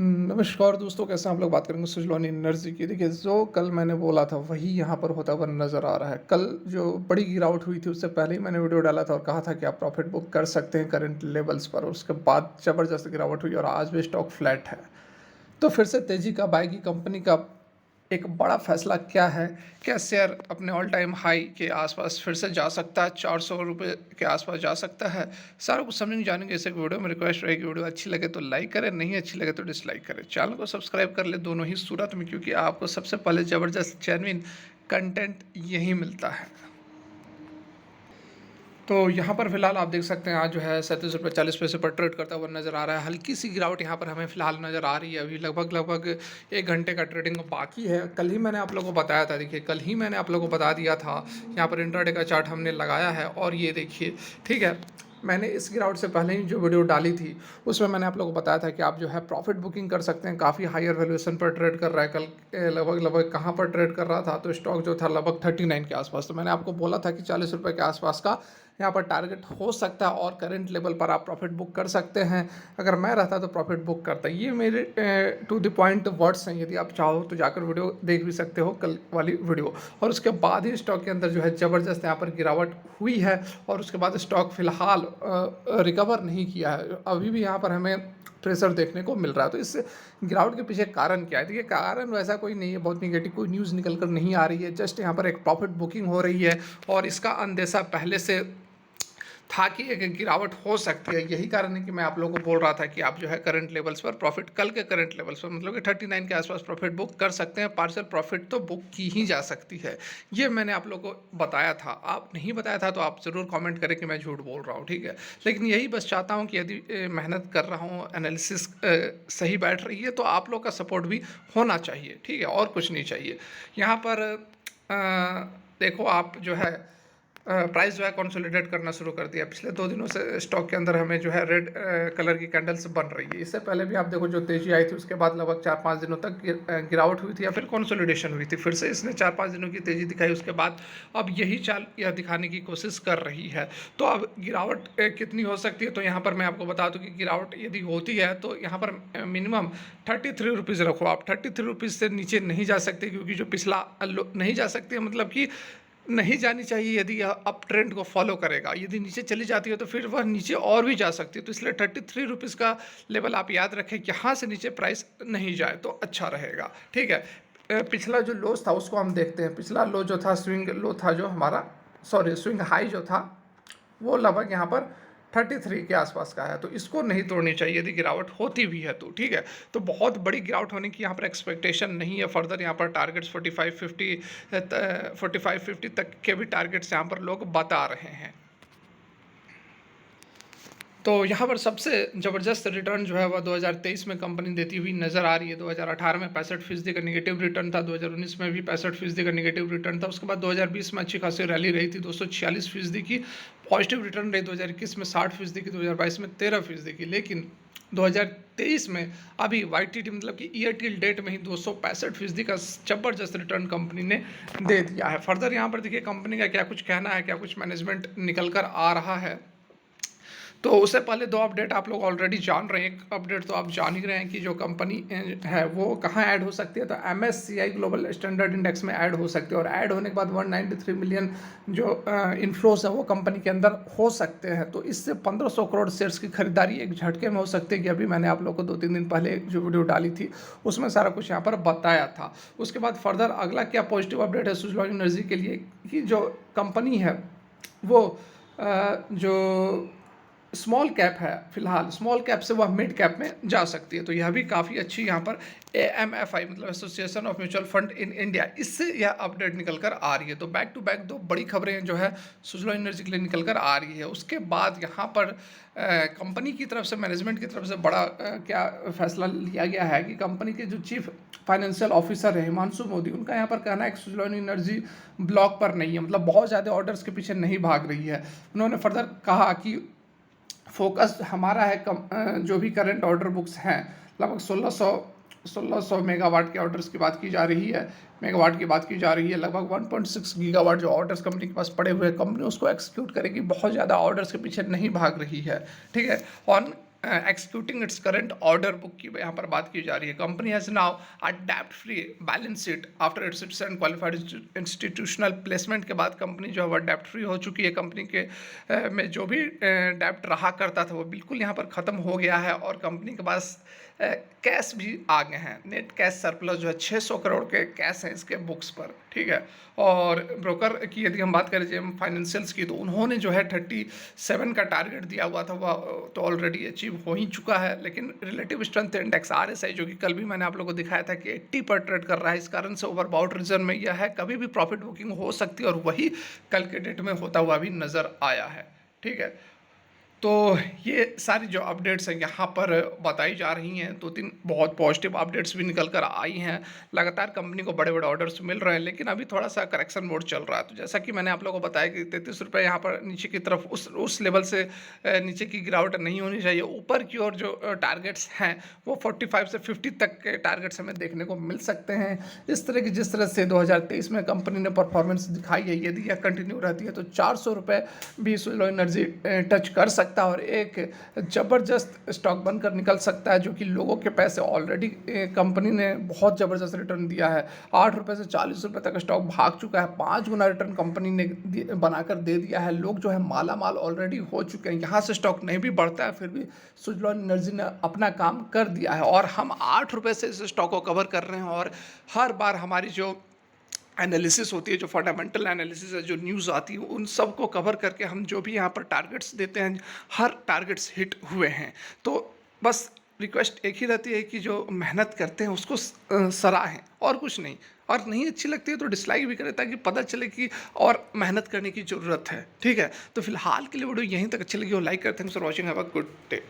नमस्कार दोस्तों, कैसे हैं आप लोग। बात करेंगे सुजलॉन एनर्जी की। देखिए, जो कल मैंने बोला था वही यहाँ पर होता हुआ नज़र आ रहा है। कल जो बड़ी गिरावट हुई थी उससे पहले ही मैंने वीडियो डाला था और कहा था कि आप प्रॉफिट बुक कर सकते हैं करंट लेवल्स पर, और उसके बाद ज़बरदस्त गिरावट हुई और आज भी स्टॉक फ्लैट है। तो फिर से तेज़ी कब आएगी, कंपनी का एक बड़ा फैसला क्या है? क्या शेयर अपने ऑल टाइम हाई के आसपास फिर से जा सकता है, 400 रुपये के आसपास जा सकता है? सारा कुछ समझेंगे, जानेंगे इस एक वीडियो में। रिक्वेस्ट रहेगी, वीडियो अच्छी लगे तो लाइक करें, नहीं अच्छी लगे तो डिसलाइक करें। चैनल को सब्सक्राइब कर ले, दोनों ही सूरत में, क्योंकि आपको सबसे पहले ज़बरदस्त जेन्युइन कंटेंट यही मिलता है। तो यहाँ पर फिलहाल आप देख सकते हैं आज जो है 37 रुपये 40 पैसे पर ट्रेड करता हुआ नज़र आ रहा है। हल्की सी गिरावट यहाँ पर हमें फिलहाल नज़र आ रही है। अभी लगभग 1 घंटे का ट्रेडिंग बाकी है। कल ही मैंने आप लोगों को बताया था, देखिए कल ही मैंने आप लोगों को बता दिया था। यहाँ पर इंट्राडे का चार्ट हमने लगाया है और ये देखिए, ठीक है। मैंने इस गिरावट से पहले ही जो वीडियो डाली थी उसमें मैंने आप लोगों को बताया था कि आप जो है प्रॉफिट बुकिंग कर सकते हैं। काफ़ी हायर वैल्यूएशन पर ट्रेड कर रहा है। कल लगभग कहाँ पर ट्रेड कर रहा था, तो स्टॉक जो था लगभग 39 के आसपास। तो मैंने आपको बोला था कि 40 रुपये के आसपास का यहाँ पर टारगेट हो सकता है और करंट लेवल पर आप प्रॉफिट बुक कर सकते हैं। अगर मैं रहता तो प्रॉफिट बुक करता। ये मेरे टू द पॉइंट वर्ड्स हैं। यदि आप चाहो तो जाकर वीडियो देख भी सकते हो, कल वाली वीडियो। और उसके बाद ही स्टॉक के अंदर जो है ज़बरदस्त यहाँ पर गिरावट हुई है और उसके बाद स्टॉक फिलहाल रिकवर नहीं किया है। अभी भी यहाँ पर हमें प्रेशर देखने को मिल रहा है। तो इस गिरावट के पीछे कारण क्या है? देखिए, कारण वैसा कोई नहीं है, बहुत निगेटिव कोई न्यूज़ निकल कर नहीं आ रही है। जस्ट यहाँ पर एक प्रॉफिट बुकिंग हो रही है और इसका अंदेशा पहले से था कि एक गिरावट हो सकती है। यही कारण है कि मैं आप लोगों को बोल रहा था कि आप जो है करंट लेवल्स पर प्रॉफिट, कल के करंट लेवल्स पर मतलब कि 39 के आसपास प्रॉफिट बुक कर सकते हैं। पार्शियल प्रॉफिट तो बुक की ही जा सकती है। ये मैंने आप लोगों को बताया था। आप नहीं बताया था तो आप ज़रूर कमेंट करें कि मैं झूठ बोल रहा हूँ, ठीक है। लेकिन यही बस चाहता हूँ कि यदि मेहनत कर रहा हूँ, एनालिसिस सही बैठ रही है, तो आप लोग का सपोर्ट भी होना चाहिए, ठीक है, और कुछ नहीं चाहिए। यहाँ पर देखो, आप जो है प्राइस जो है कंसोलिडेट करना शुरू कर दिया। पिछले 2 दिनों से स्टॉक के अंदर हमें जो है रेड कलर की कैंडल्स बन रही है। इससे पहले भी आप देखो, जो तेजी आई थी उसके बाद लगभग 4-5 दिनों तक गिरावट हुई थी या फिर कंसोलिडेशन हुई थी। फिर से इसने 4-5 दिनों की तेजी दिखाई, उसके बाद अब यही चाल यह दिखाने की कोशिश कर रही है। तो अब गिरावट कितनी हो सकती है, तो यहाँ पर मैं आपको बता दूँ कि गिरावट यदि होती है तो यहाँ पर मिनिमम 33 रुपीज़ रखो आप। 33 रुपीज़ से नीचे नहीं जा सकते, क्योंकि जो पिछला नहीं जा सकती है, मतलब कि नहीं जानी चाहिए। यदि यह अप ट्रेंड को फॉलो करेगा, यदि नीचे चली जाती है तो फिर वह नीचे और भी जा सकती है। तो इसलिए 33 रुपीज़ का लेवल आप याद रखें, यहाँ से नीचे प्राइस नहीं जाए तो अच्छा रहेगा, ठीक है। पिछला जो लोस था उसको हम देखते हैं। पिछला लो जो था, स्विंग लो था जो हमारा, सॉरी स्विंग हाई जो था, वो लगभग यहाँ पर 33 के आसपास का है। तो इसको नहीं तोड़नी चाहिए यदि गिरावट होती भी है तो, ठीक है। तो बहुत बड़ी गिरावट होने की यहाँ पर एक्सपेक्टेशन नहीं है। फर्दर यहाँ पर टारगेट्स 45-50 तक के भी टारगेट्स यहाँ पर लोग बता रहे हैं। तो यहाँ पर सबसे ज़बरदस्त रिटर्न जो है वह 2023 में कंपनी देती हुई नज़र आ रही है। 2018 में 65% का निगेटिव रिटर्न था, 2019 में भी 65% का निगेटिव रिटर्न था। उसके बाद 2020 में अच्छी खासी रैली रही थी, 246% की पॉजिटिव रिटर्न रही। 2021 में 60% की, 2022 में 13% की। लेकिन 2023 में अभी YTD मतलब कि ईयर टिल डेट में ही 265% का जबरदस्त रिटर्न कंपनी ने दे दिया है। फर्दर यहाँ पर देखिए कंपनी का क्या कुछ कहना है, क्या कुछ मैनेजमेंट निकल कर आ रहा है। तो उससे पहले 2 अपडेट आप लोग ऑलरेडी जान रहे हैं। एक अपडेट तो आप जान ही रहे हैं कि जो कंपनी है वो कहाँ ऐड हो सकती है, तो MSCI ग्लोबल स्टैंडर्ड इंडेक्स में ऐड हो सकती है। और ऐड होने के बाद 193 मिलियन जो इनफ्लोज है वो कंपनी के अंदर हो सकते हैं। तो इससे 1500 करोड़ शेयर्स की खरीदारी एक झटके में हो सकती है, कि अभी मैंने आप लोग को 2-3 दिन पहले जो वीडियो डाली थी उसमें सारा कुछ यहाँ पर बताया था। उसके बाद फर्दर अगला क्या पॉजिटिव अपडेट है सुजलॉन एनर्जी के लिए, कि जो कंपनी है वो जो स्मॉल कैप है, फिलहाल स्मॉल कैप से वह मिड कैप में जा सकती है। तो यह भी काफ़ी अच्छी यहाँ पर AMFI मतलब association of mutual fund in India, इससे यह अपडेट निकल कर आ रही है। तो बैक टू बैक 2 बड़ी खबरें जो है सुजलॉन एनर्जी के लिए निकल कर आ रही है। उसके बाद यहाँ पर कंपनी की तरफ से, मैनेजमेंट की तरफ से बड़ा क्या फैसला लिया गया है कि कंपनी के जो चीफ फाइनेंशियल ऑफिसर है हिमांशु मोदी, उनका यहाँ पर कहना है कि सुजलॉन एनर्जी ब्लॉक पर नहीं है, मतलब बहुत ज़्यादा ऑर्डर्स के पीछे नहीं भाग रही है। उन्होंने फर्दर कहा कि फोकस हमारा है जो भी करंट ऑर्डर बुक्स हैं, लगभग 1600 मेगावाट के ऑर्डर्स की बात की जा रही है, मेगावाट की बात की जा रही है। लगभग 1.6 गीगावाट जो ऑर्डर्स कंपनी के पास पड़े हुए हैं, कंपनी उसको एक्सिक्यूट करेगी, बहुत ज़्यादा ऑर्डर्स के पीछे नहीं भाग रही है, ठीक है। और executing its current order book की यहाँ पर बात की जा रही है। कंपनी हैज़ नाउ अ डेब्ट free balance sheet after it's recent qualified institutional placement के बाद कंपनी जो है वह डेब्ट फ्री हो चुकी है। कंपनी के में जो भी डेब्ट रहा करता था वो बिल्कुल यहाँ पर ख़त्म हो गया है और कंपनी के पास कैश भी आ गए हैं। नेट कैश सरप्लस जो है 600 करोड़ के कैश हैं इसके बुक्स पर, ठीक है। और ब्रोकर की यदि हम बात करें जेम फाइनेंशियल्स की, तो उन्होंने जो है 37 का टारगेट दिया हुआ था वह तो ऑलरेडी अचीव हो ही चुका है। लेकिन रिलेटिव स्ट्रेंथ इंडेक्स RSI जो कि कल भी मैंने आप लोगों को दिखाया था कि 80 पर ट्रेड कर रहा है, इस कारण से ओवरबाउट रीजन में यह है, कभी भी प्रॉफिट बुकिंग हो सकती है और वही कल के डेट में होता हुआ भी नज़र आया है, ठीक है। तो ये सारी जो अपडेट्स हैं यहाँ पर बताई जा रही हैं। 2-3 बहुत पॉजिटिव अपडेट्स भी निकल कर आई हैं। लगातार कंपनी को बड़े बड़े ऑर्डर्स मिल रहे हैं, लेकिन अभी थोड़ा सा करेक्शन मोड चल रहा है। तो जैसा कि मैंने आप लोगों को बताया कि 33 रुपये यहाँ पर नीचे की तरफ उस लेवल से नीचे की गिरावट नहीं होनी चाहिए। ऊपर की ओर जो टारगेट्स हैं वो 45 से 50 तक के टारगेट्स हमें देखने को मिल सकते हैं। इस तरह की जिस तरह से 2023 में कंपनी ने परफॉर्मेंस दिखाई है, यदि यह कंटिन्यू रहती है तो 400 रुपये भी सुजलॉन एनर्जी टच कर सकता है और एक ज़बरदस्त स्टॉक बनकर निकल सकता है, जो कि लोगों के पैसे ऑलरेडी कंपनी ने बहुत ज़बरदस्त रिटर्न दिया है। 8 रुपये से 40 रुपये तक स्टॉक भाग चुका है। 5 गुना रिटर्न कंपनी ने बनाकर दे दिया है। लोग जो है माला माल ऑलरेडी हो चुके हैं। यहाँ से स्टॉक नहीं भी बढ़ता है, फिर भी सुजलॉन एनर्जी ने अपना काम कर दिया है और हम 8 रुपये से इस स्टॉक को कवर कर रहे हैं। और हर बार हमारी जो एनालिसिस होती है, जो फंडामेंटल एनालिसिस है, जो न्यूज़ आती है, उन सब को कवर करके हम जो भी यहाँ पर टारगेट्स देते हैं, हर टारगेट्स हिट हुए हैं। तो बस रिक्वेस्ट एक ही रहती है कि जो मेहनत करते हैं उसको सराहें और कुछ नहीं। और नहीं अच्छी लगती है तो डिसलाइक भी करें, ताकि पता चले कि और मेहनत करने की ज़रूरत है, ठीक है। तो फिलहाल के लिए वीडियो यहीं तक अच्छी लगी हो लाइक करें। Thanks for watching, have a good day.